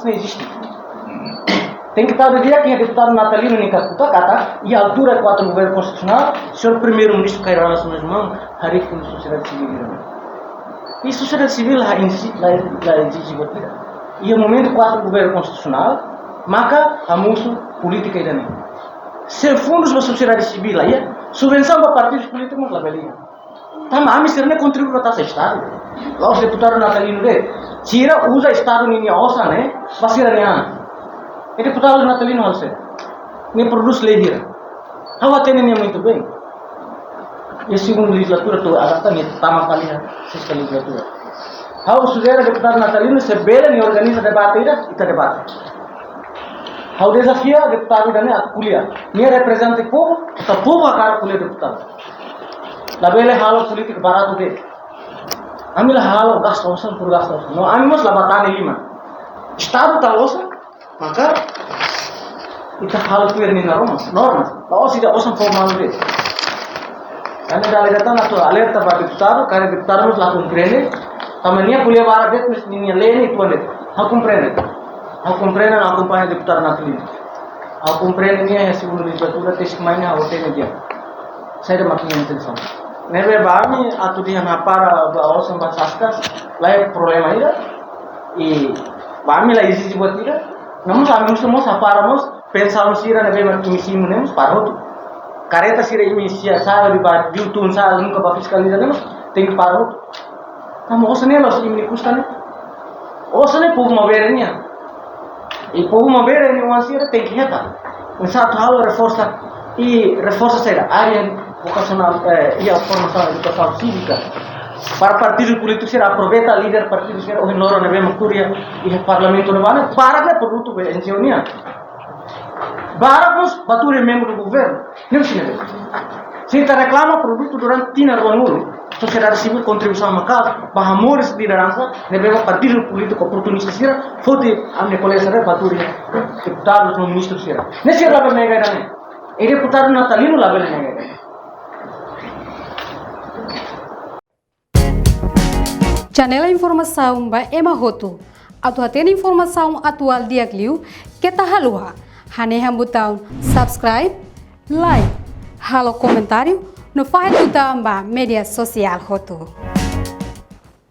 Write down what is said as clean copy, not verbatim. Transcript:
não existe. Tem que estar do dia que o deputado Natalino Nicaputa kata, e a altura 4 governo constitucional, o senhor primeiro-ministro Cairão nas suas mãos, hari com a sociedade civil. E a sociedade civil lá exige batida. E o momento 4 governo constitucional, maka a musu política ainda. Se fundos da sociedade civil aí, subvenção para partidos políticos lá belinha. Tam a mim não contribui para o Estado. Lá os deputados Natalino tira usa Estado ninha ossa né, pasirania. O deputado Natalino Halse, nem produz lei here. How atende muito bem. E a segunda legislatura tu adapta-me tama kali sexta legislatura. How sugere deputado Natalino se bela nem organiza debate ida, ita debate. How desafia deputado dane a kuliah. Nem representa o povo, o povo acara kuliah deputado. La bela halo politik barato de. Amila halo gastosan por gastosan. No amimos la batane lima. Estado talosa maka kita hal itu yang normas. Kalau tidak usah formal deh. Karena dalam data nato alerta pada deputado, karena deputado harus lakukan prene. Tamannya kuliah barat det mesti lene itu net. Hakum prene hakum paham deputado nato ini. Hakum prene ni yang sebelum legislatura tes mainnya hotel dia. Saya dah makin intensam. Nebe bami atau dia napara bawasan basaskas, lain problema ida. E bami lah isi buat ida. Namun kami semua saparamos pensamos sira nebe misi munemos parot. Careta sira imisi sa di ba diutun sa nunca ba fiscalizaremos tem que parot. Kamu osane los ini kustan. Osane povo maberenia. E povo maberenia wansira tem que reta. Um satu hal reforça sira área vocacional e a formação educacional cívica. Para partidos políticos será aproveita líder partidos será o noro nebe makuria e parlamento nebana para que produto be ensionia. Barapos bature membro do governo. Não se nebe. Se está reclama produto durante 3 anos, sociedade civil contribuição macal, bahamores de liderança nebe partido político oportunista será fote amne colega será bature deputados no ministro será. Nesse lá be mega dane. E deputado Natalino lá be mega. Janela informação ba Emma Hoto. Atau atena informação atual dia kliu kita halua. Hane hambutão subscribe, like, halo comentário no file do ba media social Hoto.